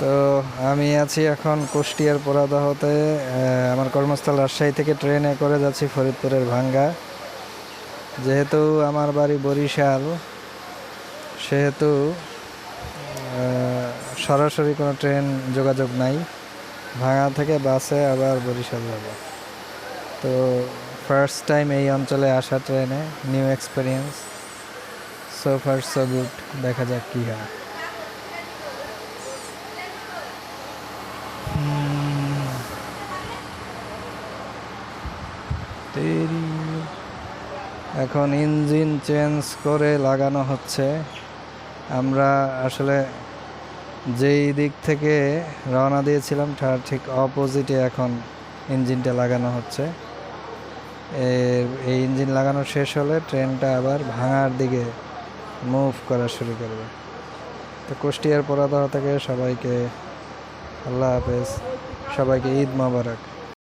তো আমি আছি এখন কুষ্টিয়ার পোড়াদহতে। আমার কর্মস্থল রাজশাহী থেকে ট্রেনে করে যাচ্ছি ফরিদপুরের ভাঙ্গা। যেহেতু আমার বাড়ি বরিশাল, সেহেতু সরাসরি কোনো ট্রেন যোগাযোগ নাই। ভাঙ্গা থেকে বাসে আবার বরিশাল যাব। তো ফার্স্ট টাইম এই অঞ্চলে আসা ট্রেনে, new experience. So far so good, দেখা যাক কী হয়। এখন ইঞ্জিন চেঞ্জ করে লাগানো হচ্ছে। আমরা আসলে যেই দিক থেকে রওনা দিয়েছিলাম তার ঠিক অপোজিটে এখন ইঞ্জিনটা লাগানো হচ্ছে। এই ইঞ্জিন লাগানো শেষ হলে ট্রেনটা আবার ভাঙার দিকে মুভ করা শুরু করবে। তো কুষ্টিয়ার পোড়াদহ থেকে সবাইকে আল্লাহ হাফেজ, সবাইকে ঈদ মোবারক।